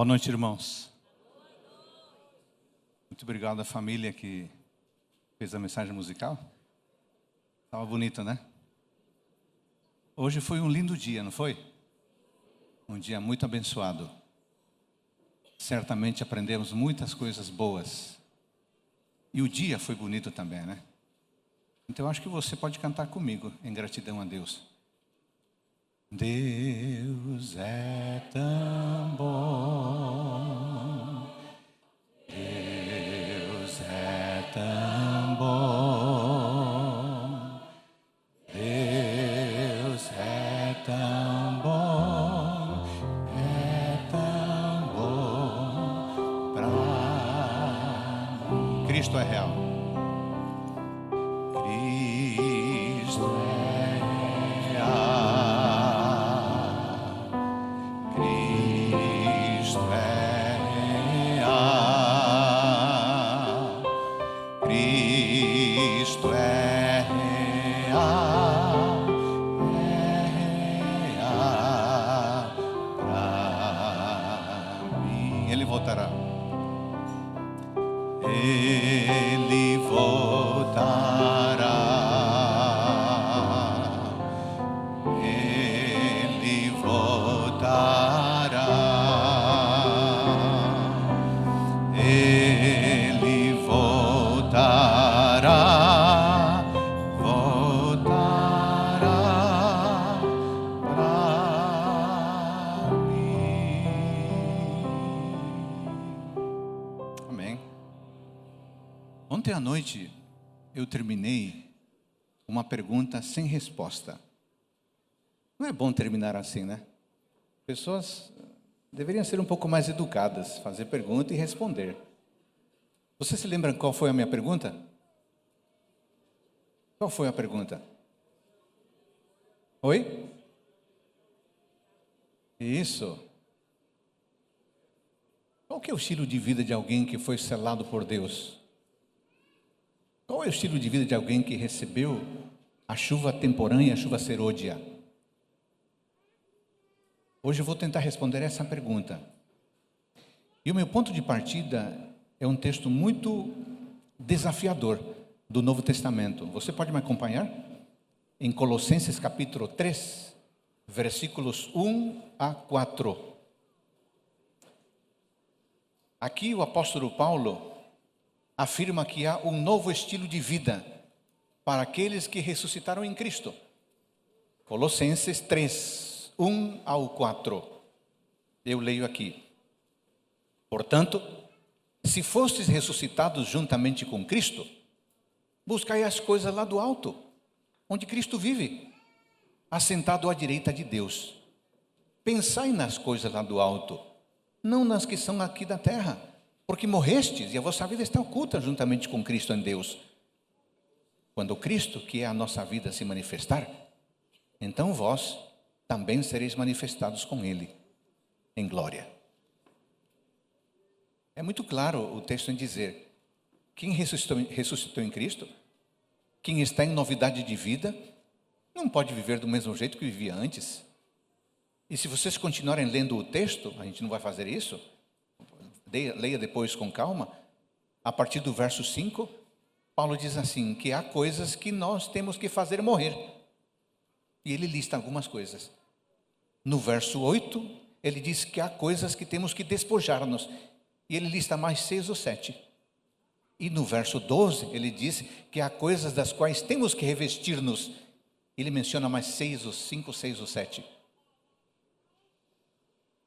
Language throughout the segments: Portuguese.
Boa noite, irmãos. Muito obrigado à família que fez a mensagem musical. Estava bonita, né? Hoje foi um lindo dia, não foi? Um dia muito abençoado. Certamente aprendemos muitas coisas boas. E o dia foi bonito também, né? Então eu acho que você pode cantar comigo em gratidão a Deus. Deus é tão bom, Deus é tão bom, Deus é tão bom pra mim. Cristo é real. Cristo é real. Cristo é real pra mim. Ele voltará. Ele voltará. Ele voltará. Ele voltará, voltará para mim. Amém. Ontem à noite eu terminei uma pergunta sem resposta. Não é bom terminar assim, né? Pessoas deveriam ser um pouco mais educadas, fazer pergunta e responder. Você se lembra qual foi a minha pergunta? Qual foi a pergunta? Oi? Isso. Qual que é o estilo de vida de alguém que foi selado por Deus? Qual é o estilo de vida de alguém que recebeu a chuva temporânea e a chuva serôdia? Hoje eu vou tentar responder essa pergunta. E o meu ponto de partida é um texto muito desafiador do Novo Testamento. Você pode me acompanhar? Em Colossenses capítulo 3, versículos 1 a 4. Aqui o apóstolo Paulo afirma que há um novo estilo de vida para aqueles que ressuscitaram em Cristo. Colossenses 3, 1 ao 4. Eu leio aqui. Portanto, se fostes ressuscitados juntamente com Cristo, buscai as coisas lá do alto, onde Cristo vive, assentado à direita de Deus. Pensai nas coisas lá do alto, não nas que são aqui da terra, porque morrestes e a vossa vida está oculta juntamente com Cristo em Deus. Quando Cristo, que é a nossa vida, se manifestar, então vós também sereis manifestados com Ele em glória. É muito claro o texto em dizer, quem ressuscitou em Cristo, quem está em novidade de vida, não pode viver do mesmo jeito que vivia antes. E se vocês continuarem lendo o texto, a gente não vai fazer isso, leia depois com calma, a partir do verso 5, Paulo diz assim, que há coisas que nós temos que fazer morrer. E ele lista algumas coisas. No verso 8, ele diz que há coisas que temos que despojar-nos. E ele lista mais 6 ou 7. E no verso 12, ele diz que há coisas das quais temos que revestir-nos. Ele menciona mais 6 ou 5, 6 ou 7.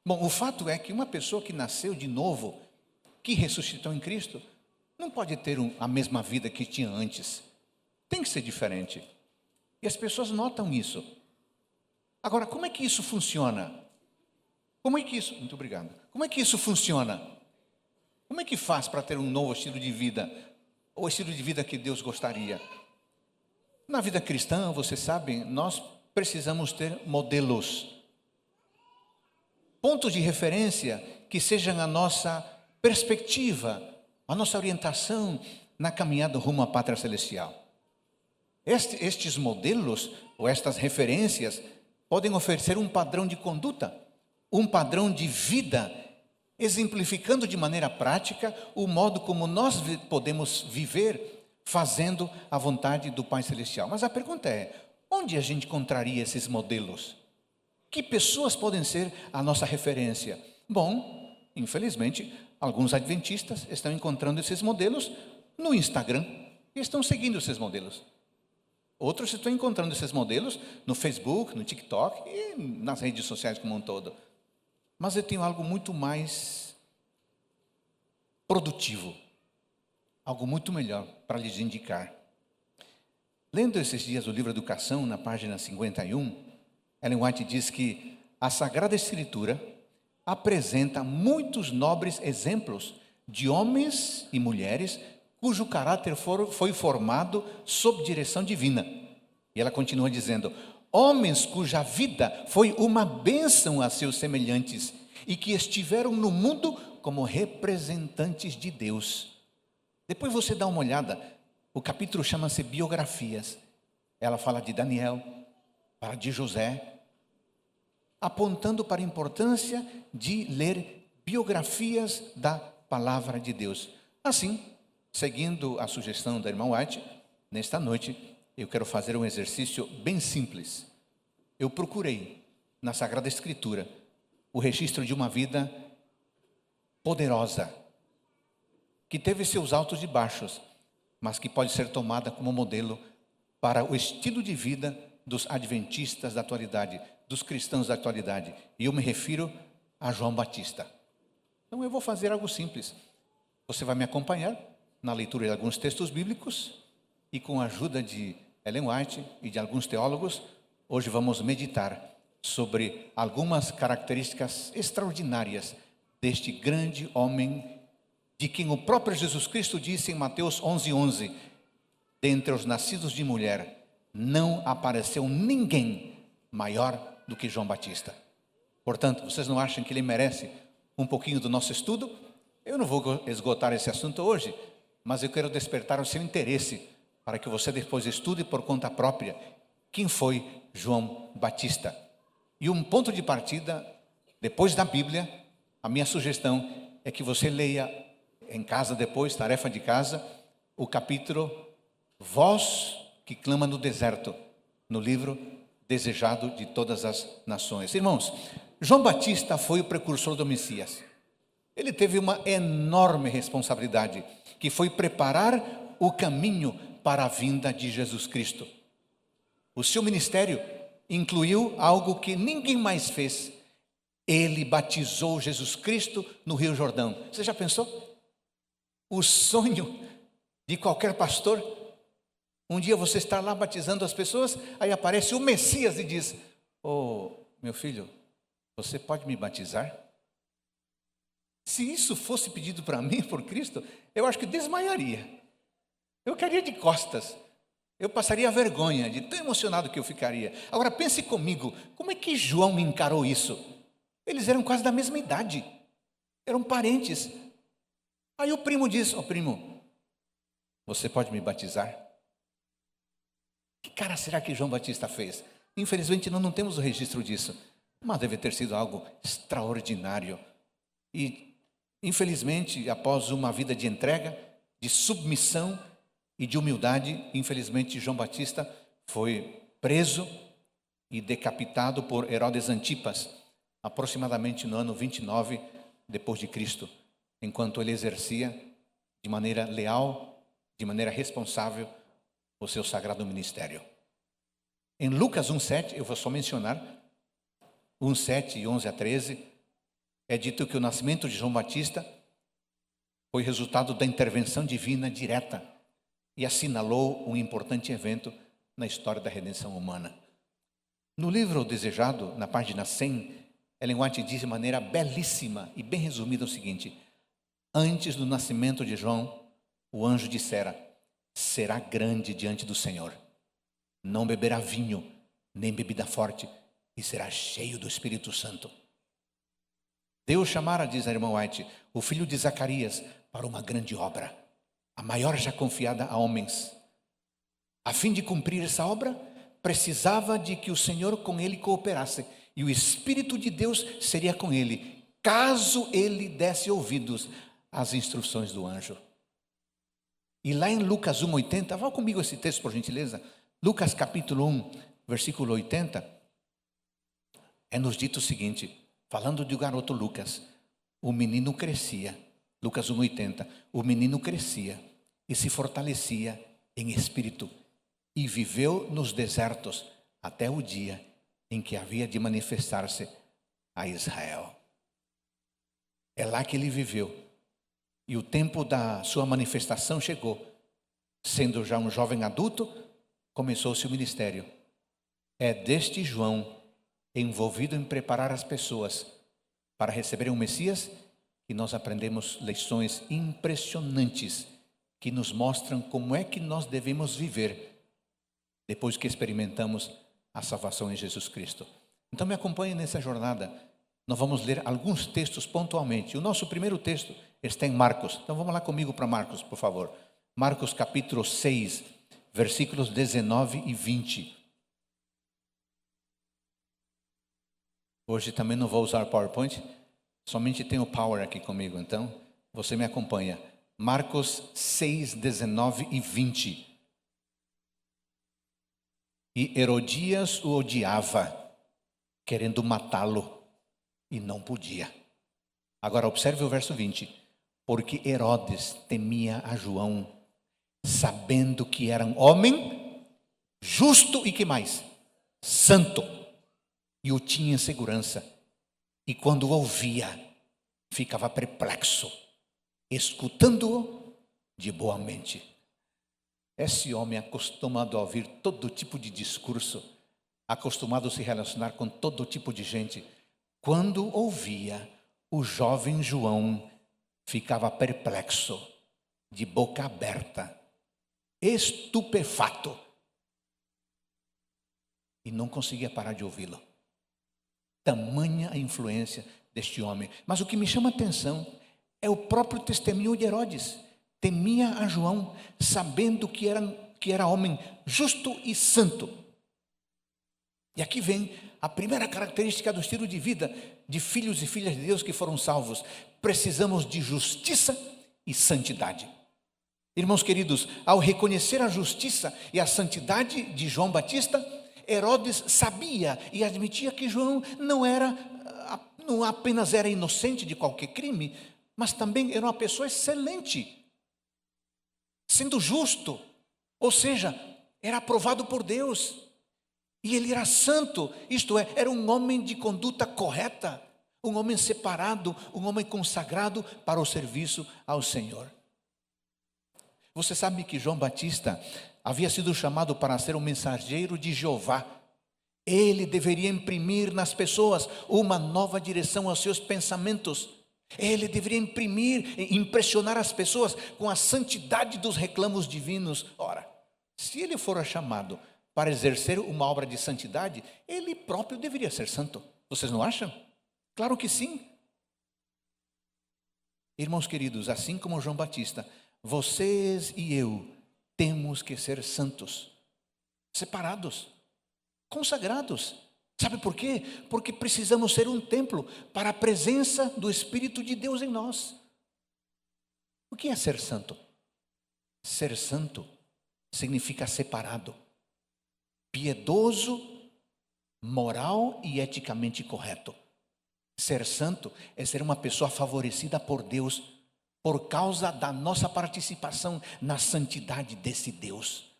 Bom, o fato é que uma pessoa que nasceu de novo, que ressuscitou em Cristo, não pode ter a mesma vida que tinha antes. Tem que ser diferente. E as pessoas notam isso. Agora, como é que isso funciona? Muito obrigado. Como é que isso funciona? Como é que faz para ter um novo estilo de vida? Ou estilo de vida que Deus gostaria? Na vida cristã, vocês sabem, nós precisamos ter modelos. Pontos de referência que sejam a nossa perspectiva, a nossa orientação na caminhada rumo à pátria celestial. Estes modelos, ou estas referências, podem oferecer um padrão de conduta, um padrão de vida exemplificando de maneira prática o modo como nós podemos viver fazendo a vontade do Pai Celestial. Mas a pergunta é, onde a gente encontraria esses modelos? Que pessoas podem ser a nossa referência? Bom, infelizmente, alguns adventistas estão encontrando esses modelos no Instagram e estão seguindo esses modelos. Outros estão encontrando esses modelos no Facebook, no TikTok e nas redes sociais como um todo. Mas eu tenho algo muito mais produtivo, algo muito melhor para lhes indicar. Lendo esses dias o livro Educação, na página 51, Ellen White diz que a Sagrada Escritura apresenta muitos nobres exemplos de homens e mulheres cujo caráter foi formado sob direção divina. E ela continua dizendo, homens cuja vida foi uma bênção a seus semelhantes e que estiveram no mundo como representantes de Deus. Depois você dá uma olhada, o capítulo chama-se Biografias. Ela fala de Daniel, fala de José, apontando para a importância de ler biografias da palavra de Deus. Assim, seguindo a sugestão da irmã White, nesta noite eu quero fazer um exercício bem simples. Eu procurei na Sagrada Escritura o registro de uma vida poderosa, que teve seus altos e baixos, mas que pode ser tomada como modelo para o estilo de vida dos adventistas da atualidade, dos cristãos da atualidade. E eu me refiro a João Batista. Então eu vou fazer algo simples. Você vai me acompanhar na leitura de alguns textos bíblicos e com a ajuda de Ellen White e de alguns teólogos, hoje vamos meditar sobre algumas características extraordinárias deste grande homem, de quem o próprio Jesus Cristo disse em Mateus 11:11, dentre os nascidos de mulher, não apareceu ninguém maior do que João Batista. Portanto, vocês não acham que ele merece um pouquinho do nosso estudo? Eu não vou esgotar esse assunto hoje, mas eu quero despertar o seu interesse para que você depois estude por conta própria quem foi João Batista. E um ponto de partida, depois da Bíblia, a minha sugestão é que você leia em casa depois, tarefa de casa, o capítulo Voz que clama no deserto, no livro Desejado de Todas as Nações. Irmãos, João Batista foi o precursor do Messias. Ele teve uma enorme responsabilidade, que foi preparar o caminho para a vinda de Jesus Cristo. O seu ministério incluiu algo que ninguém mais fez. Ele batizou Jesus Cristo no Rio Jordão. Você já pensou? O sonho de qualquer pastor. Um dia você está lá batizando as pessoas, aí aparece o Messias e diz, meu filho, você pode me batizar? Se isso fosse pedido para mim por Cristo, eu acho que desmaiaria. Eu cairia de costas. Eu passaria vergonha de tão emocionado que eu ficaria. Agora pense comigo, como é que João encarou isso? Eles eram quase da mesma idade. Eram parentes. Aí o primo diz, primo, você pode me batizar? Que cara será que João Batista fez? Infelizmente nós não temos o registro disso, mas deve ter sido algo extraordinário. E infelizmente, após uma vida de entrega, de submissão e de humildade, infelizmente João Batista foi preso e decapitado por Herodes Antipas, aproximadamente no ano 29 depois de Cristo, enquanto ele exercia de maneira leal, de maneira responsável, o seu sagrado ministério. Em Lucas 1:7, eu vou só mencionar, 1:7 e 11 a 13, é dito que o nascimento de João Batista foi resultado da intervenção divina direta e assinalou um importante evento na história da redenção humana. No livro Desejado, na página 100, Ellen White diz de maneira belíssima e bem resumida o seguinte: antes do nascimento de João, o anjo dissera, será grande diante do Senhor, não beberá vinho, nem bebida forte, e será cheio do Espírito Santo. Deus chamara, diz a irmã White, o filho de Zacarias para uma grande obra, a maior já confiada a homens. A fim de cumprir essa obra, precisava de que o Senhor com ele cooperasse, e o Espírito de Deus seria com ele, caso ele desse ouvidos às instruções do anjo. E lá em Lucas 1:80, vá comigo esse texto por gentileza. Lucas capítulo 1, versículo 80, é nos dito o seguinte, falando do garoto Lucas: o menino crescia, Lucas 1:80, o menino crescia e se fortalecia em espírito e viveu nos desertos até o dia em que havia de manifestar-se a Israel. É lá que ele viveu. E o tempo da sua manifestação chegou. Sendo já um jovem adulto, começou seu ministério. É deste João, envolvido em preparar as pessoas para receberem o Messias, que nós aprendemos lições impressionantes que nos mostram como é que nós devemos viver depois que experimentamos a salvação em Jesus Cristo. Então me acompanhe nessa jornada. Nós vamos ler alguns textos pontualmente. O nosso primeiro texto está em Marcos. Então vamos lá comigo para Marcos, por favor. Marcos capítulo 6, versículos 19 e 20. Hoje também não vou usar PowerPoint, somente tenho o Power aqui comigo, então você me acompanha. Marcos 6, 19 e 20. E Herodias o odiava, querendo matá-lo, e não podia. Agora observe o verso 20. Porque Herodes temia a João, sabendo que era um homem justo e que mais? Santo. E o tinha em segurança. E quando o ouvia, ficava perplexo, escutando-o de boa mente. Esse homem acostumado a ouvir todo tipo de discurso, acostumado a se relacionar com todo tipo de gente, quando ouvia o jovem João, ficava perplexo, de boca aberta, estupefato, e não conseguia parar de ouvi-lo. Tamanha a influência deste homem. Mas o que me chama a atenção é o próprio testemunho de Herodes. Temia a João, sabendo que era homem justo e santo. E aqui vem a primeira característica do estilo de vida de filhos e filhas de Deus que foram salvos. Precisamos de justiça e santidade. Irmãos queridos, ao reconhecer a justiça e a santidade de João Batista, Herodes sabia e admitia que João não apenas era inocente de qualquer crime, mas também era uma pessoa excelente, sendo justo, ou seja, era aprovado por Deus. E ele era santo, isto é, era um homem de conduta correta, um homem separado, um homem consagrado para o serviço ao Senhor. Você sabe que João Batista havia sido chamado para ser um mensageiro de Jeová. Ele deveria imprimir nas pessoas uma nova direção aos seus pensamentos. Ele deveria impressionar as pessoas com a santidade dos reclamos divinos. Ora, se ele fora chamado para exercer uma obra de santidade, ele próprio deveria ser santo. Vocês não acham? Claro que sim. Irmãos queridos, assim como João Batista, vocês e eu temos que ser santos, separados, consagrados. Sabe por quê? Porque precisamos ser um templo para a presença do Espírito de Deus em nós. O que é ser santo? Ser santo significa separado, piedoso, moral e eticamente correto. Ser santo é ser uma pessoa favorecida por Deus por causa da nossa participação na santidade desse Deus.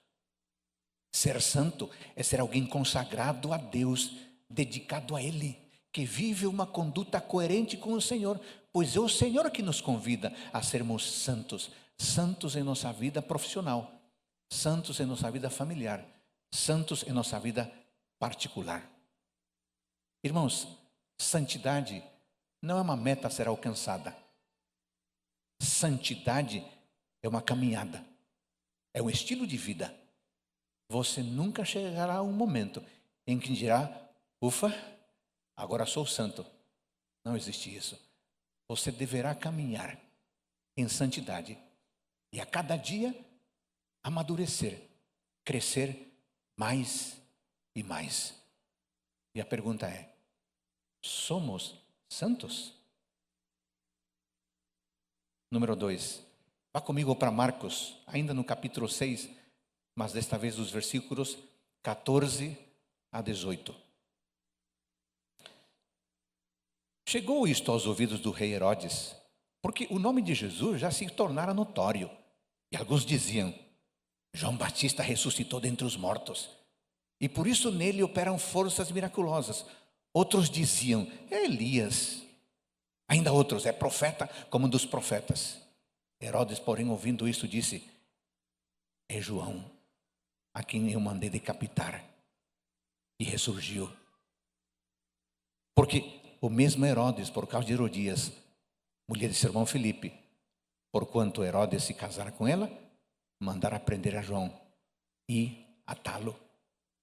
Ser santo é ser alguém consagrado a Deus, dedicado a Ele, que vive uma conduta coerente com o Senhor, pois é o Senhor que nos convida a sermos santos, santos em nossa vida profissional, santos em nossa vida familiar, santos em nossa vida particular. Irmãos, santidade não é uma meta a ser alcançada. Santidade é uma caminhada, é um estilo de vida. Você nunca chegará a um momento em que dirá, ufa, agora sou santo. Não existe isso. Você deverá caminhar em santidade e a cada dia amadurecer, crescer mais e mais. E a pergunta é, somos santos? Número 2. Vá comigo para Marcos, ainda no capítulo 6, mas desta vez dos versículos 14 a 18. Chegou isto aos ouvidos do rei Herodes, porque o nome de Jesus já se tornara notório. E alguns diziam: João Batista ressuscitou dentre os mortos, e por isso nele operam forças miraculosas. Outros diziam: é Elias. Ainda outros: é profeta como um dos profetas. Herodes, porém, ouvindo isso, disse: é João, a quem eu mandei decapitar. E ressurgiu. Porque o mesmo Herodes, por causa de Herodias, mulher de seu irmão Filipe, porquanto Herodes se casara com ela, mandara prender a João e atá-lo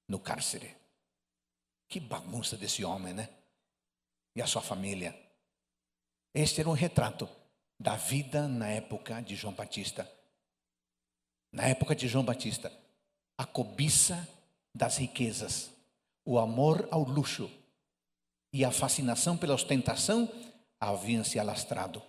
no cárcere. Que bagunça desse homem, né? E a sua família. Este era um retrato da vida na época de João Batista. Na época de João Batista, a cobiça das riquezas, o amor ao luxo e a fascinação pela ostentação haviam se alastrado.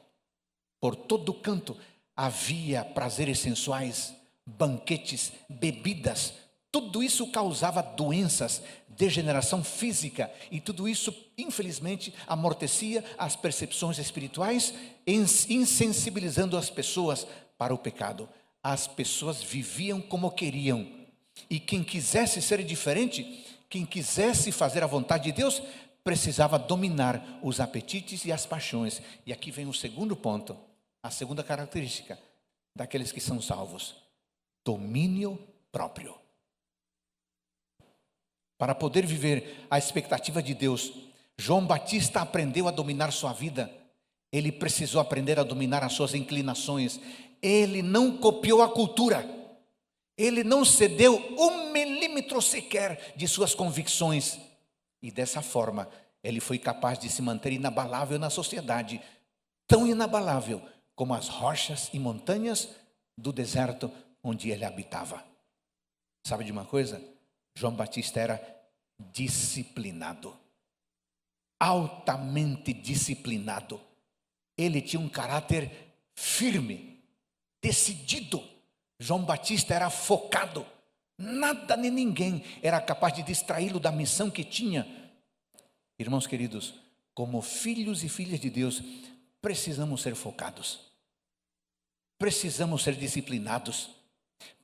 Por todo canto havia prazeres sensuais, banquetes, bebidas. Tudo isso causava doenças, degeneração física, e tudo isso, infelizmente, amortecia as percepções espirituais, insensibilizando as pessoas para o pecado. As pessoas viviam como queriam, e quem quisesse ser diferente, quem quisesse fazer a vontade de Deus, precisava dominar os apetites e as paixões. E aqui vem o segundo ponto, a segunda característica daqueles que são salvos: domínio próprio. Para poder viver a expectativa de Deus, João Batista aprendeu a dominar sua vida. Ele precisou aprender a dominar as suas inclinações. Ele não copiou a cultura. Ele não cedeu 1 milímetro sequer de suas convicções. E dessa forma, ele foi capaz de se manter inabalável na sociedade, tão inabalável como as rochas e montanhas do deserto onde ele habitava. Sabe de uma coisa? João Batista era disciplinado, altamente disciplinado. Ele tinha um caráter firme, decidido. João Batista era focado. Nada nem ninguém era capaz de distraí-lo da missão que tinha. Irmãos queridos, como filhos e filhas de Deus, precisamos ser focados. Precisamos ser disciplinados.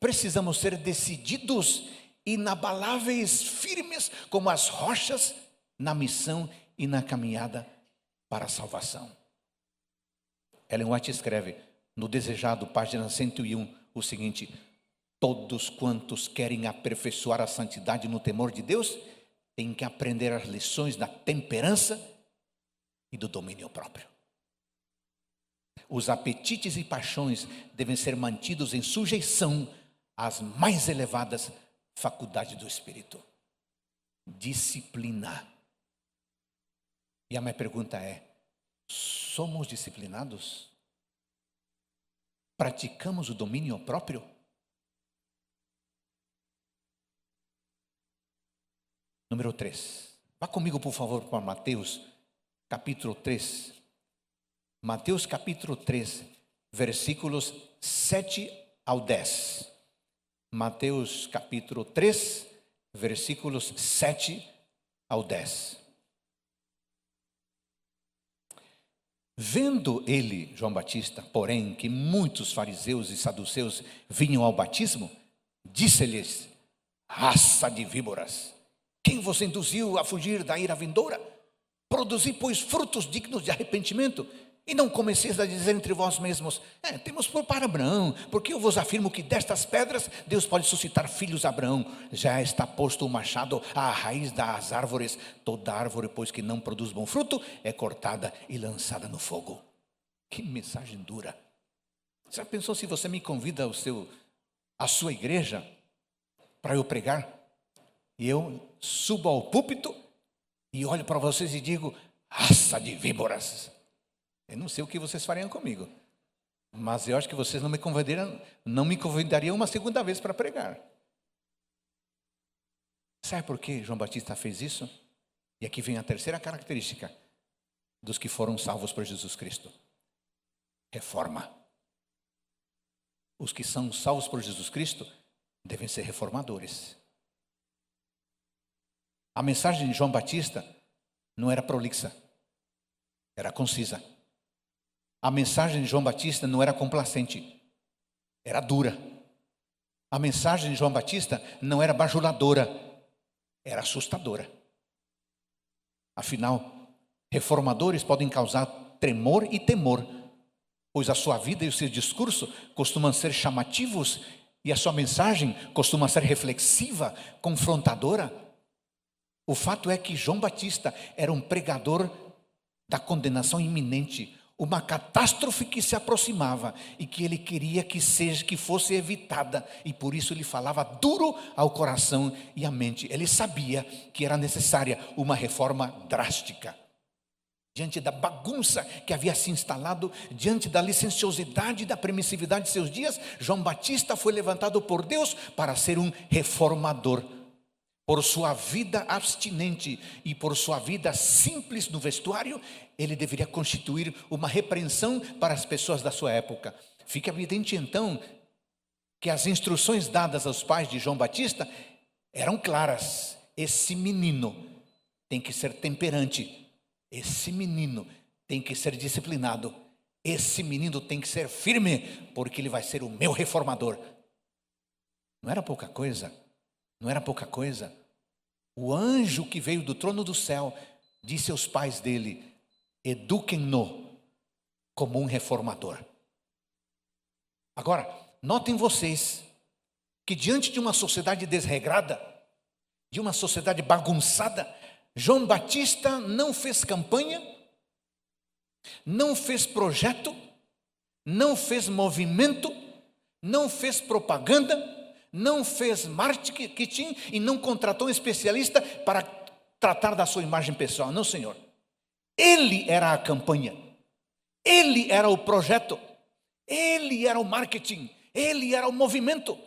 Precisamos ser decididos, inabaláveis, firmes como as rochas na missão e na caminhada para a salvação. Ellen White escreve no Desejado, página 101, o seguinte: todos quantos querem aperfeiçoar a santidade no temor de Deus, têm que aprender as lições da temperança e do domínio próprio. Os apetites e paixões devem ser mantidos em sujeição às mais elevadas faculdades do Espírito. Disciplina. E a minha pergunta é: somos disciplinados? Praticamos o domínio próprio? Número 3. Vá comigo, por favor, para Mateus, capítulo 3. Mateus, capítulo 3, versículos 7 ao 10. Mateus, capítulo 3, versículos 7 ao 10. Vendo ele, João Batista, porém, que muitos fariseus e saduceus vinham ao batismo, disse-lhes: raça de víboras, quem vos induziu a fugir da ira vindoura? Produzi, pois, frutos dignos de arrependimento, e não comeceis a dizer entre vós mesmos: temos por pai Abraão, porque eu vos afirmo que destas pedras Deus pode suscitar filhos a Abraão. Já está posto o machado à raiz das árvores. Toda árvore, pois, que não produz bom fruto, é cortada e lançada no fogo. Que mensagem dura. Já pensou se você me convida à sua igreja para eu pregar? E eu subo ao púlpito e olho para vocês e digo: raça de víboras. Eu não sei o que vocês fariam comigo, mas eu acho que vocês não me convidariam uma segunda vez para pregar. Sabe por que João Batista fez isso? E aqui vem a terceira característica dos que foram salvos por Jesus Cristo: reforma. os que são salvos por Jesus Cristo devem ser reformadores. A mensagem de João Batista não era prolixa, era concisa. A mensagem de João Batista não era complacente, era dura. A mensagem de João Batista não era bajuladora, era assustadora. Afinal, reformadores podem causar tremor e temor, pois a sua vida e o seu discurso costumam ser chamativos e a sua mensagem costuma ser reflexiva, confrontadora. O fato é que João Batista era um pregador da condenação iminente, uma catástrofe que se aproximava e que ele queria que fosse evitada, e por isso ele falava duro ao coração e à mente. Ele sabia que era necessária uma reforma drástica. Diante da bagunça que havia se instalado, diante da licenciosidade e da permissividade de seus dias, João Batista foi levantado por Deus para ser um reformador. Por sua vida abstinente e por sua vida simples no vestuário, ele deveria constituir uma repreensão para as pessoas da sua época. Fica evidente então que as instruções dadas aos pais de João Batista eram claras. Esse menino tem que ser temperante, esse menino tem que ser disciplinado, esse menino tem que ser firme, porque ele vai ser o meu reformador. Não era pouca coisa. Não era pouca coisa. O anjo que veio do trono do céu disse aos pais dele: eduquem-no como um reformador. Agora, notem vocês que diante de uma sociedade desregrada, de uma sociedade bagunçada, João Batista não fez campanha, não fez projeto, não fez movimento, não fez propaganda, não fez marketing e não contratou um especialista para tratar da sua imagem pessoal. Não, Senhor. Ele era a campanha, ele era o projeto, ele era o marketing, ele era o movimento.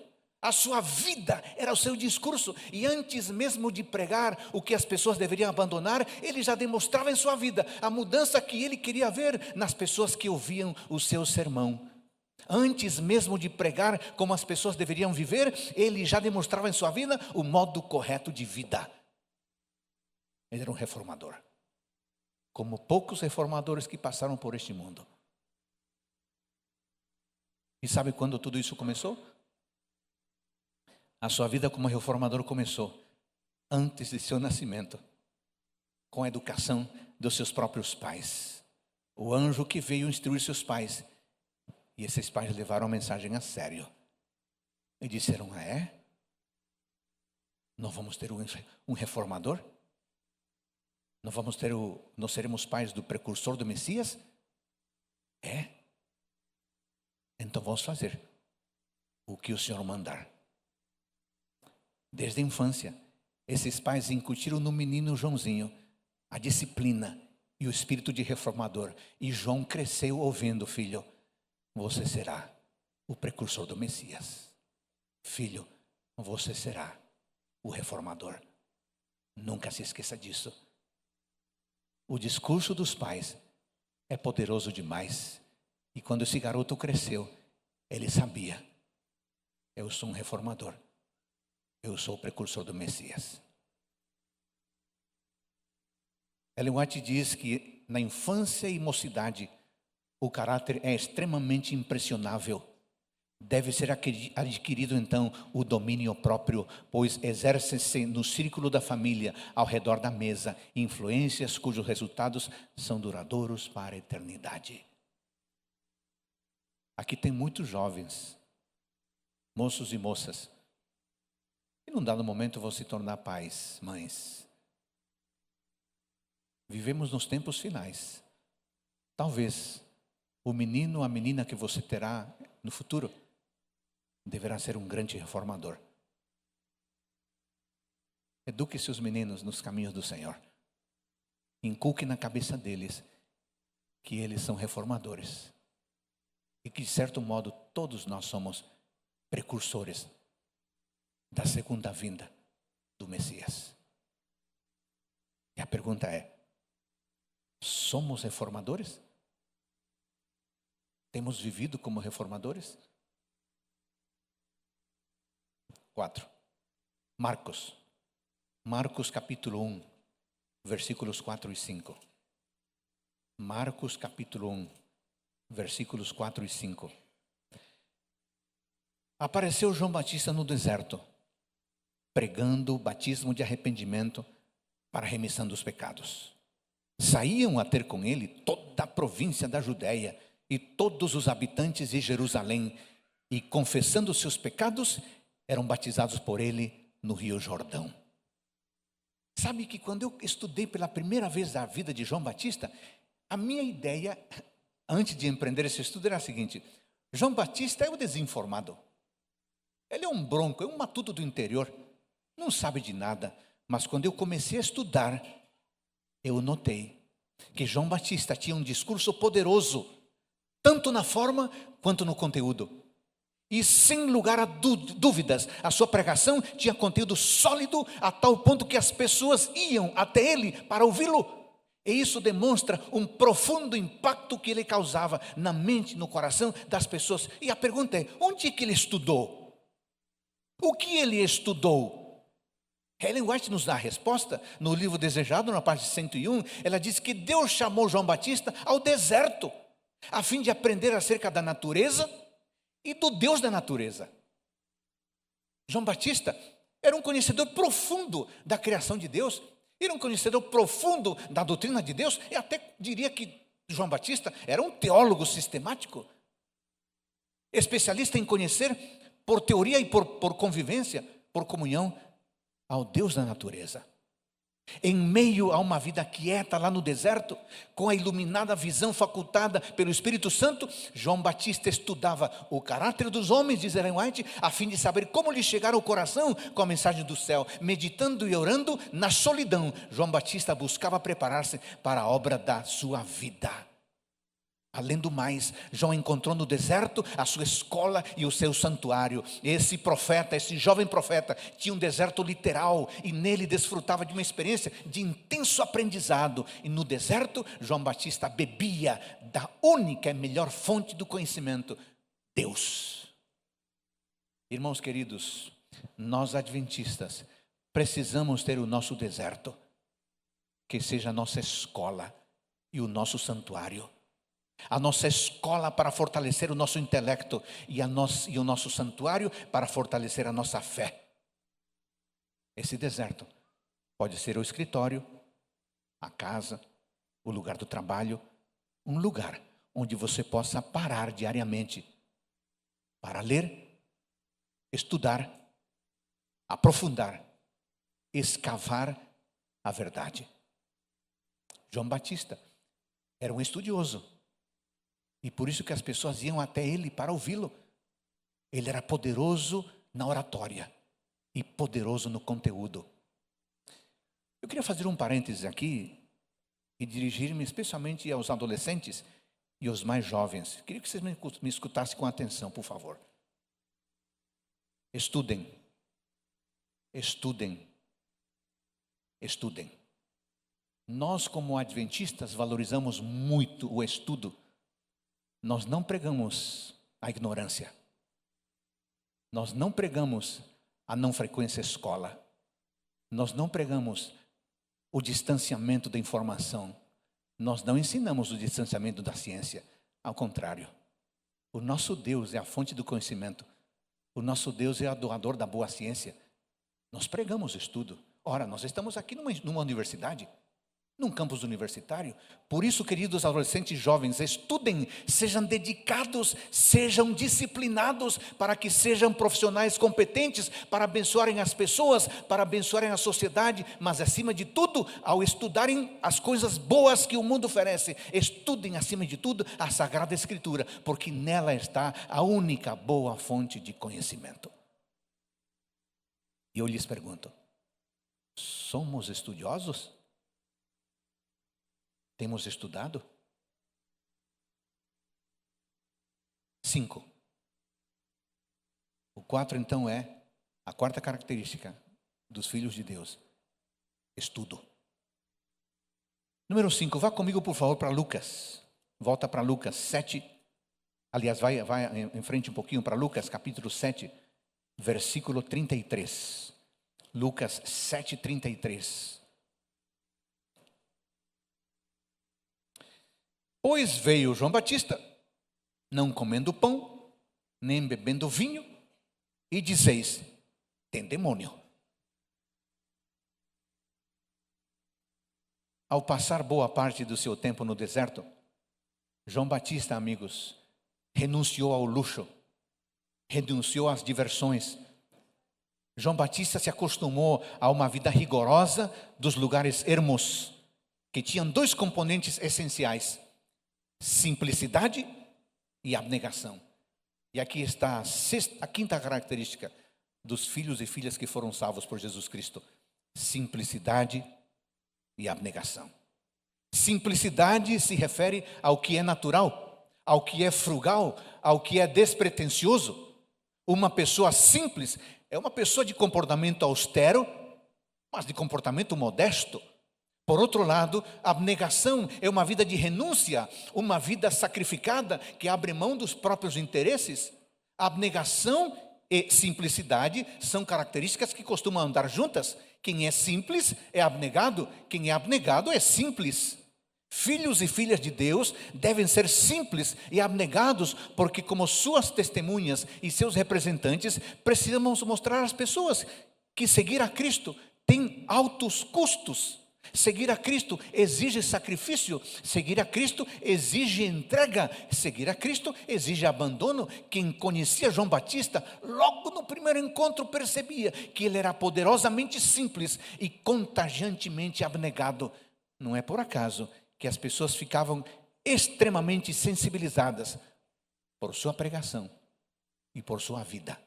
A sua vida era o seu discurso. E antes mesmo de pregar o que as pessoas deveriam abandonar, ele já demonstrava em sua vida a mudança que ele queria ver nas pessoas que ouviam o seu sermão. Antes mesmo de pregar como as pessoas deveriam viver, ele já demonstrava em sua vida o modo correto de vida. Ele era um reformador, como poucos reformadores que passaram por este mundo. E sabe quando tudo isso começou? A sua vida como reformador começou antes de seu nascimento, com a educação dos seus próprios pais. O anjo que veio instruir seus pais, e esses pais levaram a mensagem a sério. E disseram: nós vamos ter um reformador? Nós seremos pais do precursor do Messias? Então vamos fazer o que o Senhor mandar. Desde a infância, esses pais incutiram no menino Joãozinho a disciplina e o espírito de reformador. E João cresceu ouvindo: filho, você será o precursor do Messias. Filho, você será o reformador. Nunca se esqueça disso. O discurso dos pais é poderoso demais. E quando esse garoto cresceu, ele sabia: eu sou um reformador. Eu sou o precursor do Messias. Ellen White diz que na infância e mocidade, o caráter é extremamente impressionável. Deve ser adquirido então o domínio próprio, pois exerce-se no círculo da família, ao redor da mesa, influências cujos resultados são duradouros para a eternidade. Aqui tem muitos jovens, moços e moças, que num dado momento vão se tornar pais, mães. Vivemos nos tempos finais. Talvez o menino ou a menina que você terá no futuro deverá ser um grande reformador. Eduque seus meninos nos caminhos do Senhor. Inculque na cabeça deles que eles são reformadores. E que, de certo modo, todos nós somos precursores da segunda vinda do Messias. E a pergunta é: somos reformadores? Temos vivido como reformadores? 4. Marcos capítulo 1, versículos 4 e 5. Marcos capítulo 1, versículos 4 e 5. Apareceu João Batista no deserto, pregando o batismo de arrependimento para a remissão dos pecados. Saíam a ter com ele toda a província da Judéia e todos os habitantes de Jerusalém, e confessando seus pecados, eram batizados por ele no Rio Jordão. Sabe que quando eu estudei pela primeira vez a vida de João Batista, a minha ideia, antes de empreender esse estudo, era a seguinte: João Batista é o desinformado. Ele é um bronco, é um matuto do interior, não sabe de nada. Mas quando eu comecei a estudar, eu notei que João Batista tinha um discurso poderoso, tanto na forma quanto no conteúdo. E sem lugar a dúvidas, a sua pregação tinha conteúdo sólido a tal ponto que as pessoas iam até ele para ouvi-lo. E isso demonstra um profundo impacto que ele causava na mente, no coração das pessoas. E a pergunta é: onde é que ele estudou? O que ele estudou? Ellen White nos dá a resposta no livro Desejado, na parte 101. Ela diz que Deus chamou João Batista ao deserto, a fim de aprender acerca da natureza e do Deus da natureza. João Batista era um conhecedor profundo da criação de Deus, era um conhecedor profundo da doutrina de Deus, e até diria que João Batista era um teólogo sistemático, especialista em conhecer por teoria e por convivência, por comunhão, ao Deus da natureza. Em meio a uma vida quieta lá no deserto, com a iluminada visão facultada pelo Espírito Santo, João Batista estudava o caráter dos homens, diz Ellen White, a fim de saber como lhe chegar ao coração com a mensagem do céu. Meditando e orando na solidão, João Batista buscava preparar-se para a obra da sua vida. Além do mais, João encontrou no deserto a sua escola e o seu santuário. Esse profeta, esse jovem profeta, tinha um deserto literal e nele desfrutava de uma experiência de intenso aprendizado. E no deserto, João Batista bebia da única e melhor fonte do conhecimento, Deus. Irmãos queridos, nós adventistas precisamos ter o nosso deserto, que seja a nossa escola e o nosso santuário. A nossa escola para fortalecer o nosso intelecto e o nosso santuário para fortalecer a nossa fé. Esse deserto pode ser o escritório, a casa, o lugar do trabalho, um lugar onde você possa parar diariamente para ler, estudar, aprofundar, escavar a verdade. João Batista era um estudioso. E por isso que as pessoas iam até ele para ouvi-lo. Ele era poderoso na oratória e poderoso no conteúdo. Eu queria fazer um parênteses aqui e dirigir-me especialmente aos adolescentes e aos mais jovens. Queria que vocês me escutassem com atenção, por favor. Estudem. Estudem. Estudem. Nós, como adventistas, valorizamos muito o estudo. Nós não pregamos a ignorância. Nós não pregamos a não frequência à escola. Nós não pregamos o distanciamento da informação. Nós não ensinamos o distanciamento da ciência. Ao contrário, o nosso Deus é a fonte do conhecimento. O nosso Deus é o doador da boa ciência. Nós pregamos estudo. Ora, nós estamos aqui numa universidade, num campus universitário. Por isso, queridos adolescentes e jovens, estudem, sejam dedicados, sejam disciplinados, para que sejam profissionais competentes para abençoarem as pessoas, para abençoarem a sociedade, mas acima de tudo, ao estudarem as coisas boas que o mundo oferece, estudem acima de tudo a Sagrada Escritura, porque nela está a única boa fonte de conhecimento. E eu lhes pergunto: somos estudiosos? Temos estudado? 5. O 4 então é a quarta característica dos filhos de Deus: estudo. Número 5, vá comigo por favor para Lucas. Volta para Lucas 7. Aliás, vai em frente um pouquinho para Lucas capítulo 7. versículo 33. Lucas 7:33. Pois veio João Batista, não comendo pão, nem bebendo vinho, e dizeis, tem demônio. Ao passar boa parte do seu tempo no deserto, João Batista, amigos, renunciou ao luxo, renunciou às diversões. João Batista se acostumou a uma vida rigorosa dos lugares ermos, que tinham dois componentes essenciais: simplicidade e abnegação. E aqui está a quinta característica dos filhos e filhas que foram salvos por Jesus Cristo: simplicidade e abnegação. Simplicidade se refere ao que é natural, ao que é frugal, ao que é despretensioso. Uma pessoa simples é uma pessoa de comportamento austero, mas de comportamento modesto. Por outro lado, a abnegação é uma vida de renúncia, uma vida sacrificada que abre mão dos próprios interesses. Abnegação e simplicidade são características que costumam andar juntas. Quem é simples é abnegado, quem é abnegado é simples. Filhos e filhas de Deus devem ser simples e abnegados, porque como suas testemunhas e seus representantes, precisamos mostrar às pessoas que seguir a Cristo tem altos custos. Seguir a Cristo exige sacrifício, seguir a Cristo exige entrega, seguir a Cristo exige abandono. Quem conhecia João Batista, logo no primeiro encontro percebia que ele era poderosamente simples e contagiantemente abnegado. Não é por acaso que as pessoas ficavam extremamente sensibilizadas por sua pregação e por sua vida.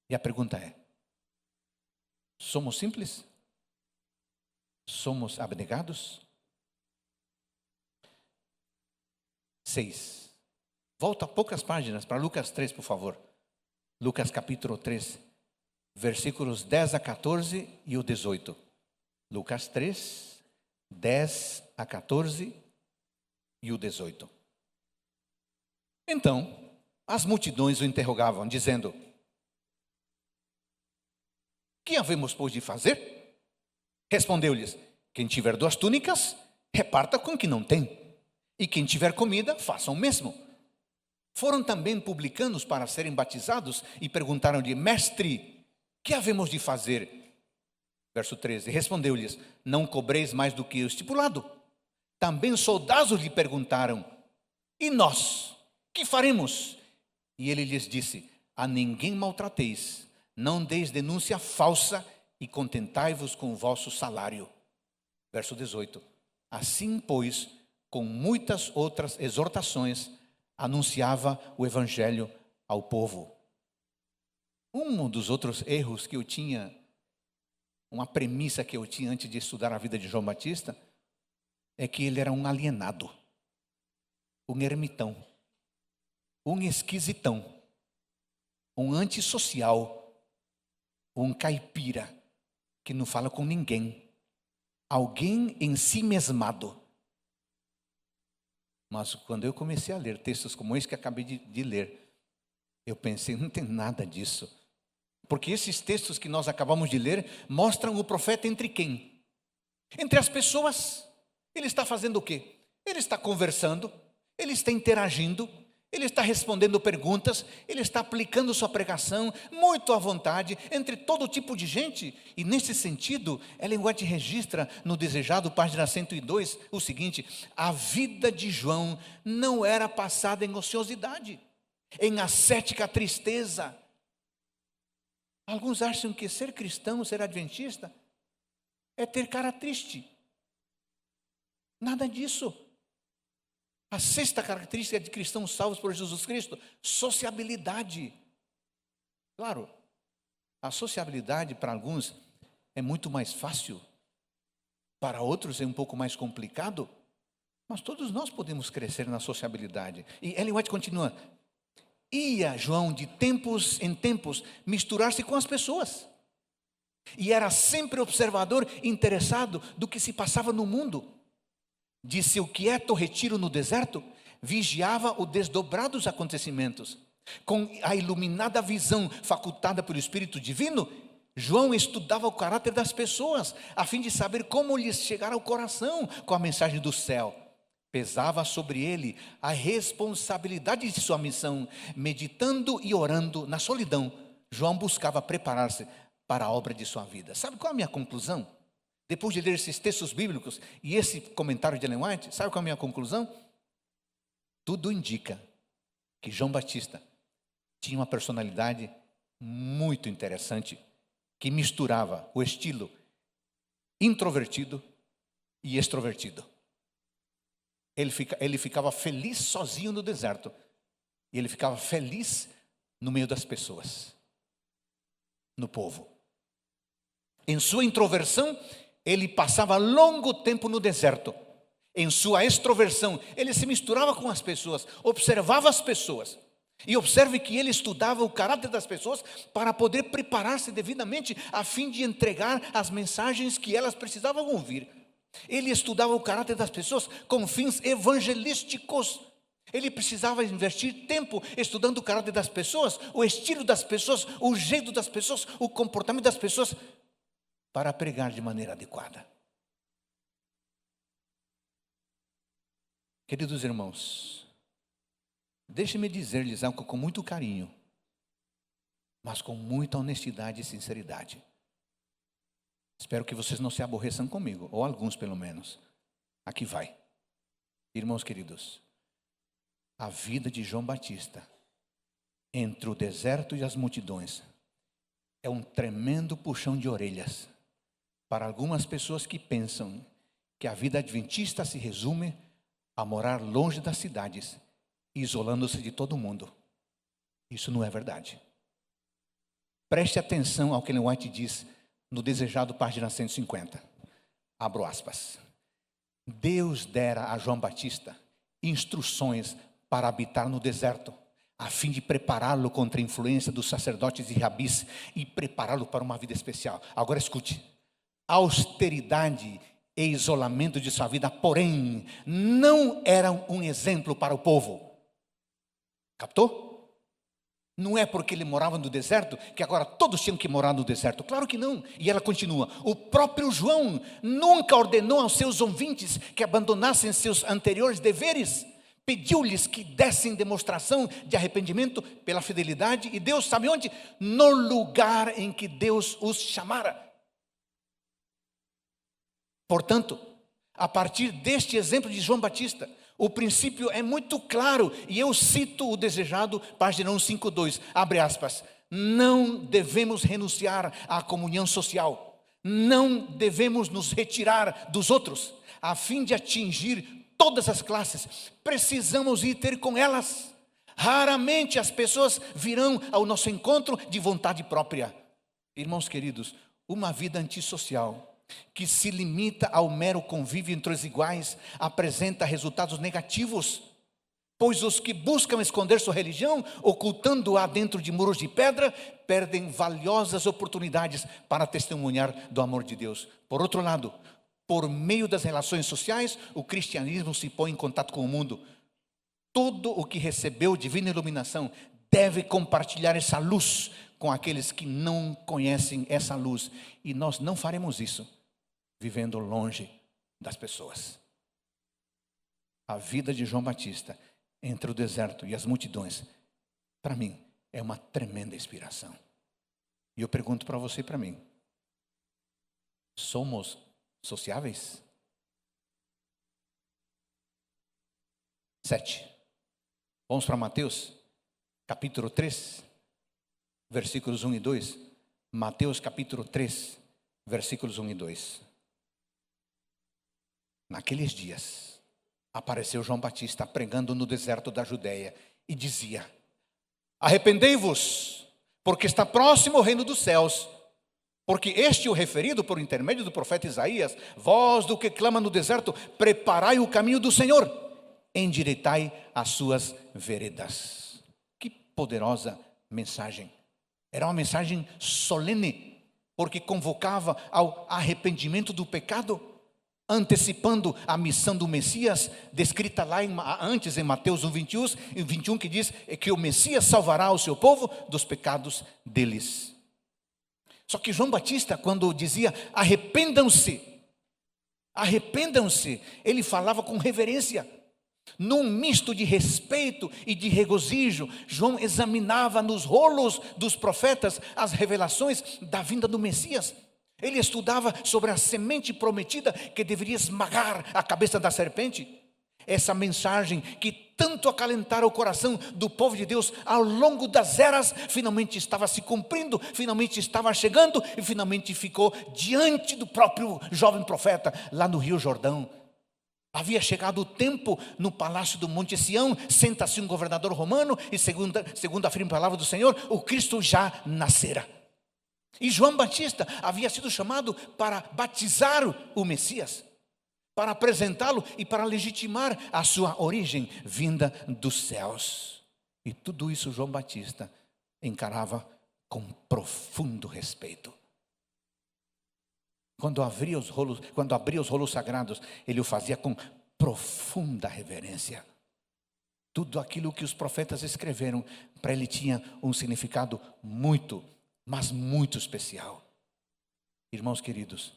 E a pergunta é: somos simples? Somos abnegados? 6. Volta poucas páginas para Lucas 3, por favor. Lucas capítulo 3, versículos 10 a 14 e o 18. Lucas 3, 10 a 14 e o 18. Então, as multidões o interrogavam, dizendo: que havemos, pois, de fazer? Respondeu-lhes: quem tiver 2 túnicas, reparta com quem não tem, e quem tiver comida, faça o mesmo. Foram também publicanos para serem batizados e perguntaram-lhe: mestre, que havemos de fazer? Verso 13, respondeu-lhes: não cobreis mais do que o estipulado. Também soldados lhe perguntaram: e nós, que faremos? E ele lhes disse: a ninguém maltrateis, não deis denúncia falsa e contentai-vos com o vosso salário. Verso 18, assim, pois, com muitas outras exortações, anunciava o evangelho ao povo. Um dos outros erros que eu tinha, uma premissa que eu tinha antes de estudar a vida de João Batista, é que ele era um alienado, um ermitão, um esquisitão, um antissocial, um caipira, que não fala com ninguém, alguém em si mesmado. Mas quando eu comecei a ler textos como esse que acabei de ler, eu pensei, não tem nada disso. Porque esses textos que nós acabamos de ler mostram o profeta entre quem? Entre as pessoas. Ele está fazendo o quê? Ele está conversando, ele está interagindo, ele está respondendo perguntas, ele está aplicando sua pregação muito à vontade entre todo tipo de gente. E nesse sentido, Ellen White registra no Desejado, página 102, o seguinte: a vida de João não era passada em ociosidade, em ascética tristeza. Alguns acham que ser cristão, ser adventista, é ter cara triste. Nada disso. A 6ª característica de cristãos salvos por Jesus Cristo: sociabilidade. Claro, a sociabilidade para alguns é muito mais fácil, para outros é um pouco mais complicado, mas todos nós podemos crescer na sociabilidade. E Ellen White continua: ia João de tempos em tempos misturar-se com as pessoas, e era sempre observador interessado do que se passava no mundo. De seu quieto retiro no deserto, vigiava o desdobrar dos acontecimentos. Com a iluminada visão facultada pelo Espírito Divino, João estudava o caráter das pessoas, a fim de saber como lhes chegar ao coração com a mensagem do céu. Pesava sobre ele a responsabilidade de sua missão. Meditando e orando na solidão, João buscava preparar-se para a obra de sua vida. Sabe qual é a minha conclusão? Depois de ler esses textos bíblicos e esse comentário de Ellen White, sabe qual é a minha conclusão? Tudo indica que João Batista tinha uma personalidade muito interessante, que misturava o estilo introvertido e extrovertido. Ele ficava feliz sozinho no deserto, e ele ficava feliz no meio das pessoas, no povo. Em sua introversão, ele passava longo tempo no deserto. Em sua extroversão, ele se misturava com as pessoas, observava as pessoas. E observe que ele estudava o caráter das pessoas para poder preparar-se devidamente a fim de entregar as mensagens que elas precisavam ouvir. Ele estudava o caráter das pessoas com fins evangelísticos. Ele precisava investir tempo estudando o caráter das pessoas, o estilo das pessoas, o jeito das pessoas, o comportamento das pessoas, para pregar de maneira adequada. Queridos irmãos, deixe-me dizer-lhes algo com muito carinho, mas com muita honestidade e sinceridade. Espero que vocês não se aborreçam comigo, ou alguns pelo menos. Aqui vai. Irmãos queridos, a vida de João Batista, entre o deserto e as multidões, é um tremendo puxão de orelhas para algumas pessoas que pensam que a vida adventista se resume a morar longe das cidades, isolando-se de todo mundo. Isso não é verdade. Preste atenção ao que Ellen White diz no Desejado, página 150. Abro aspas. Deus dera a João Batista instruções para habitar no deserto, a fim de prepará-lo contra a influência dos sacerdotes e rabis e prepará-lo para uma vida especial. Agora escute. Austeridade e isolamento de sua vida, porém, não eram um exemplo para o povo. Captou? Não é porque ele morava no deserto que agora todos tinham que morar no deserto. Claro que não. E ela continua. O próprio João nunca ordenou aos seus ouvintes que abandonassem seus anteriores deveres. Pediu-lhes que dessem demonstração de arrependimento pela fidelidade. E Deus sabe onde? No lugar em que Deus os chamara. Portanto, a partir deste exemplo de João Batista, o princípio é muito claro, e eu cito o Desejado, página 152, abre aspas. Não devemos renunciar à comunhão social, não devemos nos retirar dos outros, a fim de atingir todas as classes, precisamos ir ter com elas. Raramente as pessoas virão ao nosso encontro de vontade própria. Irmãos queridos, uma vida antissocial, que se limita ao mero convívio entre os iguais, apresenta resultados negativos, pois os que buscam esconder sua religião, ocultando-a dentro de muros de pedra, perdem valiosas oportunidades para testemunhar do amor de Deus. Por outro lado, por meio das relações sociais, o cristianismo se põe em contato com o mundo. Todo o que recebeu divina iluminação deve compartilhar essa luz com aqueles que não conhecem essa luz, e nós não faremos isso vivendo longe das pessoas. A vida de João Batista entre o deserto e as multidões, para mim, é uma tremenda inspiração. E eu pergunto para você e para mim, somos sociáveis? 7. Vamos para Mateus, capítulo 3, versículos 1 e 2. Mateus capítulo 3, versículos 1 e 2. Naqueles dias, apareceu João Batista pregando no deserto da Judeia e dizia: arrependei-vos, porque está próximo o reino dos céus. Porque este é o referido por intermédio do profeta Isaías: voz do que clama no deserto, preparai o caminho do Senhor, endireitai as suas veredas. Que poderosa mensagem. Era uma mensagem solene, porque convocava ao arrependimento do pecado. antecipando a missão do Messias, descrita lá antes em Mateus 1:21, que diz que o Messias salvará o seu povo dos pecados deles. Só que João Batista, quando dizia arrependam-se, ele falava com reverência. Num misto de respeito e de regozijo, João examinava nos rolos dos profetas as revelações da vinda do Messias. Ele estudava sobre a semente prometida que deveria esmagar a cabeça da serpente. Essa mensagem que tanto acalentara o coração do povo de Deus ao longo das eras, finalmente estava se cumprindo, finalmente estava chegando e finalmente ficou diante do próprio jovem profeta lá no Rio Jordão. Havia chegado o tempo no palácio do Monte Sião, senta-se um governador romano e segundo a firme palavra do Senhor, o Cristo já nascera. E João Batista havia sido chamado para batizar o Messias, para apresentá-lo e para legitimar a sua origem vinda dos céus. E tudo isso João Batista encarava com profundo respeito. Quando abria os rolos sagrados, ele o fazia com profunda reverência. Tudo aquilo que os profetas escreveram para ele tinha um significado muito, mas muito especial. Irmãos queridos,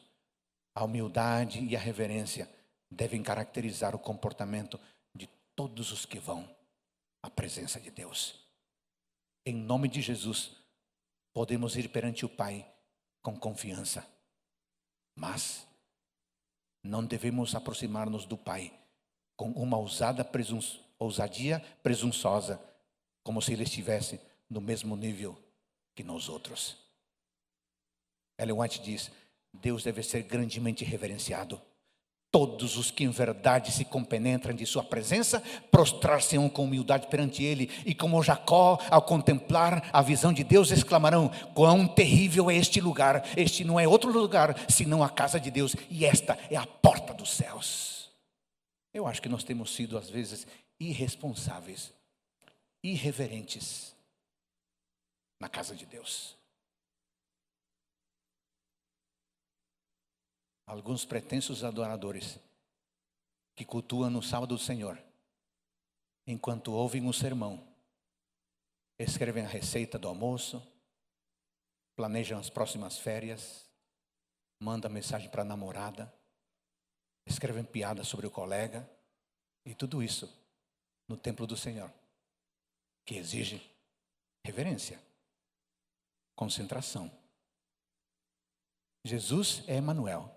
a humildade e a reverência devem caracterizar o comportamento de todos os que vão à presença de Deus. Em nome de Jesus, podemos ir perante o Pai com confiança. Mas não devemos aproximar-nos do Pai com uma ousadia presunçosa, como se Ele estivesse no mesmo nível que nós outros. Ellen White diz: Deus deve ser grandemente reverenciado. Todos os que em verdade se compenetram de sua presença, prostrar-se-ão com humildade perante Ele, e como Jacó, ao contemplar a visão de Deus, exclamarão: quão terrível é este lugar! Este não é outro lugar, senão a casa de Deus, e esta é a porta dos céus. Eu acho que nós temos sido às vezes irresponsáveis, irreverentes na casa de Deus. Alguns pretensos adoradores que cultuam no sábado do Senhor, enquanto ouvem o sermão, escrevem a receita do almoço, planejam as próximas férias, mandam mensagem para a namorada, escrevem piadas sobre o colega, e tudo isso no templo do Senhor, que exige reverência, concentração. Jesus é Emanuel,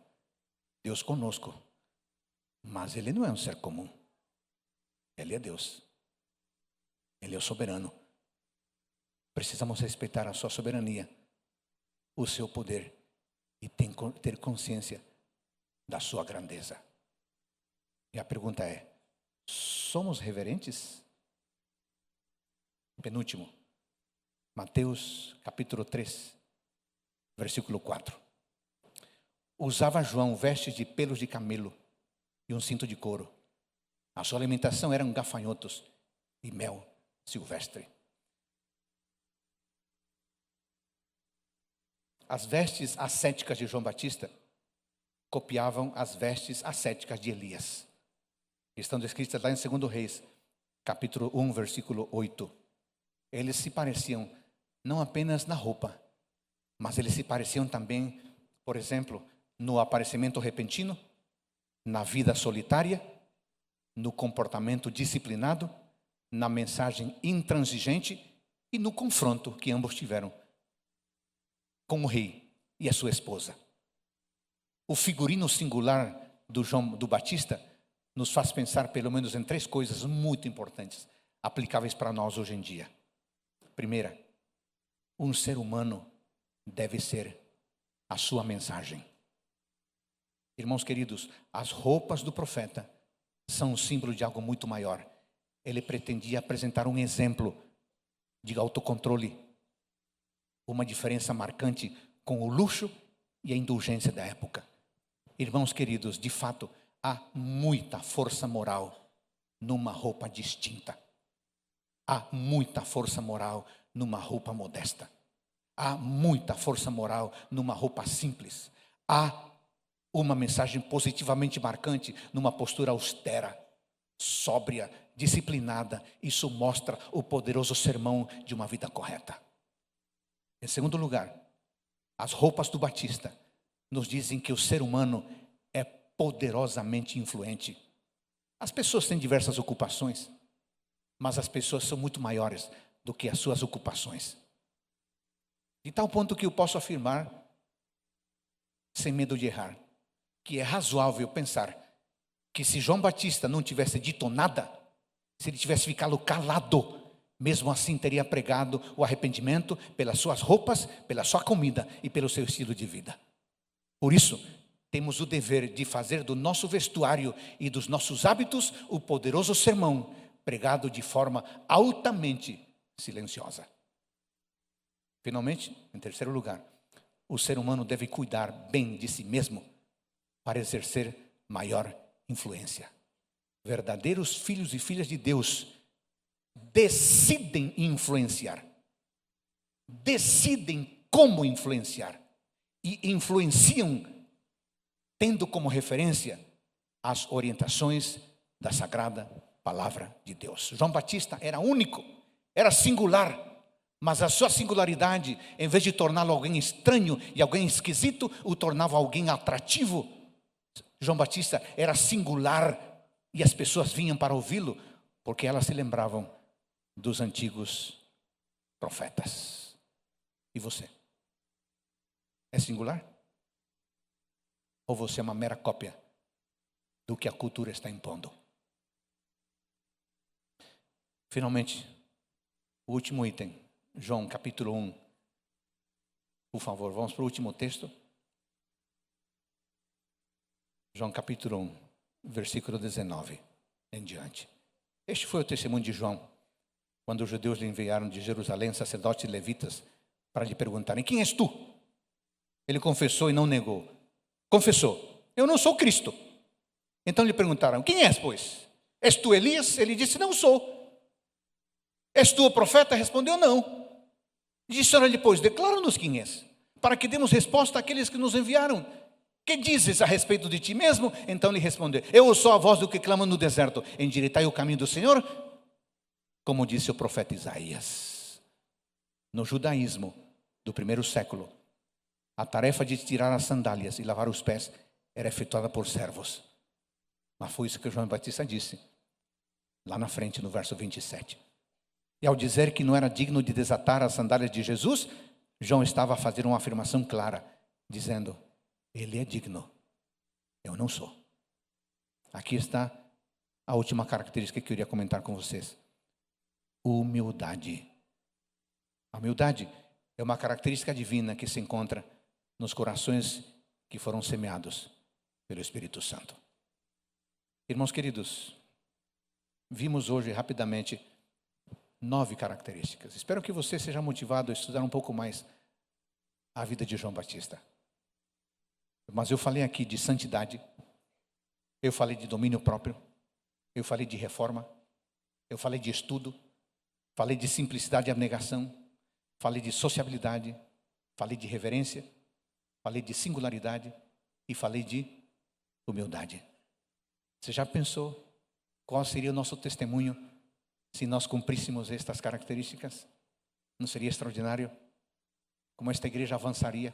Deus conosco, mas Ele não é um ser comum. Ele é Deus. Ele é o soberano. Precisamos respeitar a sua soberania, o seu poder e ter consciência da sua grandeza. E a pergunta é: somos reverentes? Penúltimo, Mateus capítulo 3, versículo 4. Usava João vestes de pelos de camelo e um cinto de couro. A sua alimentação eram gafanhotos e mel silvestre. As vestes ascéticas de João Batista copiavam as vestes ascéticas de Elias. Estão descritas lá em 2 Reis, capítulo 1, versículo 8. Eles se pareciam não apenas na roupa, mas eles se pareciam também, por exemplo, no aparecimento repentino, na vida solitária, no comportamento disciplinado, na mensagem intransigente e no confronto que ambos tiveram com o rei e a sua esposa. O figurino singular do João Batista nos faz pensar pelo menos em 3 coisas muito importantes, aplicáveis para nós hoje em dia. Primeira, um ser humano deve ser a sua mensagem. Irmãos queridos, as roupas do profeta são um símbolo de algo muito maior. Ele pretendia apresentar um exemplo de autocontrole, uma diferença marcante com o luxo e a indulgência da época. Irmãos queridos, de fato, há muita força moral numa roupa distinta. Há muita força moral numa roupa modesta. Há muita força moral numa roupa simples. Há uma mensagem positivamente marcante numa postura austera, sóbria, disciplinada. Isso mostra o poderoso sermão de uma vida correta. Em segundo lugar, as roupas do Batista nos dizem que o ser humano é poderosamente influente. As pessoas têm diversas ocupações, mas as pessoas são muito maiores do que as suas ocupações. De tal ponto que eu posso afirmar, sem medo de errar, que é razoável pensar que se João Batista não tivesse dito nada, se ele tivesse ficado calado, mesmo assim teria pregado o arrependimento pelas suas roupas, pela sua comida e pelo seu estilo de vida. Por isso, temos o dever de fazer do nosso vestuário e dos nossos hábitos o poderoso sermão pregado de forma altamente silenciosa. Finalmente, em terceiro lugar, o ser humano deve cuidar bem de si mesmo para exercer maior influência. Verdadeiros filhos e filhas de Deus decidem influenciar, decidem como influenciar e influenciam tendo como referência as orientações da Sagrada Palavra de Deus. João Batista era único, era singular, mas a sua singularidade, em vez de torná-lo alguém estranho e alguém esquisito, o tornava alguém atrativo. João Batista era singular e as pessoas vinham para ouvi-lo porque elas se lembravam dos antigos profetas. E você? É singular? Ou você é uma mera cópia do que a cultura está impondo? Finalmente, o último item, João capítulo 1. Por favor, vamos para o último texto. João capítulo 1, versículo 19 em diante. Este foi o testemunho de João, quando os judeus lhe enviaram de Jerusalém sacerdotes e levitas para lhe perguntarem: quem és tu? Ele confessou e não negou. Confessou: eu não sou Cristo. Então lhe perguntaram: quem és, pois? És tu Elias? Ele disse: não sou. És tu o profeta? Respondeu: não. Disseram-lhe, pois, declara-nos quem és, para que demos resposta àqueles que nos enviaram. Que dizes a respeito de ti mesmo? Então lhe respondeu: eu sou a voz do que clama no deserto, endireitai o caminho do Senhor, como disse o profeta Isaías. No judaísmo do primeiro século, a tarefa de tirar as sandálias e lavar os pés era efetuada por servos. Mas foi isso que João Batista disse, lá na frente, no verso 27. E ao dizer que não era digno de desatar as sandálias de Jesus, João estava a fazer uma afirmação clara, dizendo: ele é digno, eu não sou. Aqui está a última característica que eu queria comentar com vocês: humildade. A humildade é uma característica divina que se encontra nos corações que foram semeados pelo Espírito Santo. Irmãos queridos, vimos hoje rapidamente 9 características. Espero que você seja motivado a estudar um pouco mais a vida de João Batista. Mas eu falei aqui de santidade, eu falei de domínio próprio, eu falei de reforma, eu falei de estudo, falei de simplicidade e abnegação, falei de sociabilidade, falei de reverência, falei de singularidade e falei de humildade. Você já pensou qual seria o nosso testemunho se nós cumpríssemos estas características? Não seria extraordinário? Como esta igreja avançaria?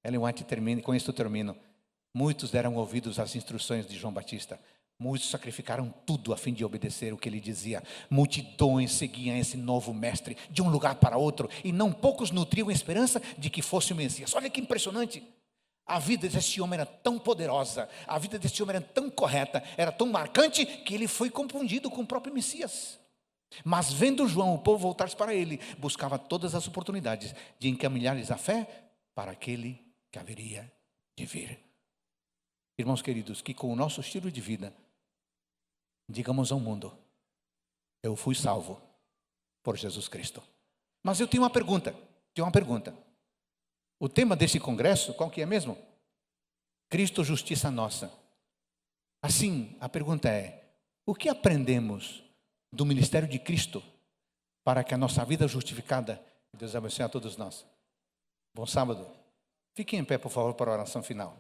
Ellen White termina, com isso eu termino. Muitos deram ouvidos às instruções de João Batista. Muitos sacrificaram tudo a fim de obedecer o que ele dizia. Multidões seguiam esse novo mestre de um lugar para outro, e não poucos nutriam a esperança de que fosse o Messias. Olha que impressionante. A vida desse homem era tão poderosa, a vida desse homem era tão correta, era tão marcante, que ele foi confundido com o próprio Messias. Mas vendo João, o povo voltar-se para ele, buscava todas as oportunidades de encaminhar-lhes a fé para aquele que haveria de vir. Irmãos queridos, que com o nosso estilo de vida, digamos ao mundo: eu fui salvo por Jesus Cristo. Mas eu tenho uma pergunta, O tema desse congresso, qual que é mesmo? Cristo, justiça nossa. Assim, a pergunta é: o que aprendemos do ministério de Cristo para que a nossa vida justificada, Deus abençoe a todos nós, Bom sábado. Fiquem em pé, por favor, para a oração final.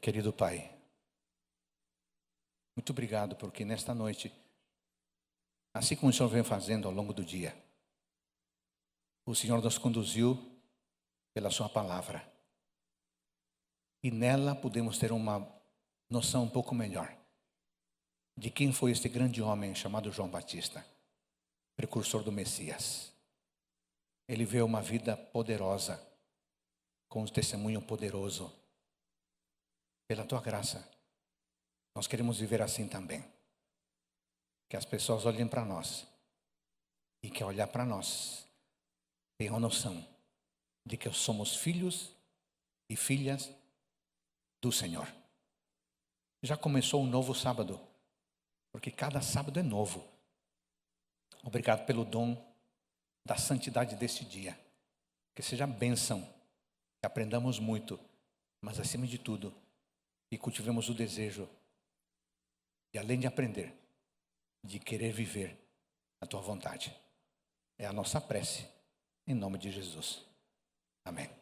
Querido Pai, muito obrigado porque nesta noite, assim como o Senhor vem fazendo ao longo do dia, o Senhor nos conduziu pela sua palavra. E nela podemos ter uma noção um pouco melhor de quem foi este grande homem chamado João Batista, precursor do Messias. Ele viveu uma vida poderosa, com um testemunho poderoso. Pela tua graça, nós queremos viver assim também. Que as pessoas olhem para nós e que ao olhar para nós tenham a noção de que somos filhos e filhas do Senhor. Já começou um novo sábado, porque cada sábado é novo. Obrigado pelo dom da santidade deste dia. Que seja bênção, que aprendamos muito, mas acima de tudo, e cultivemos o desejo de, além de aprender, de querer viver a tua vontade. É a nossa prece, em nome de Jesus. Amém.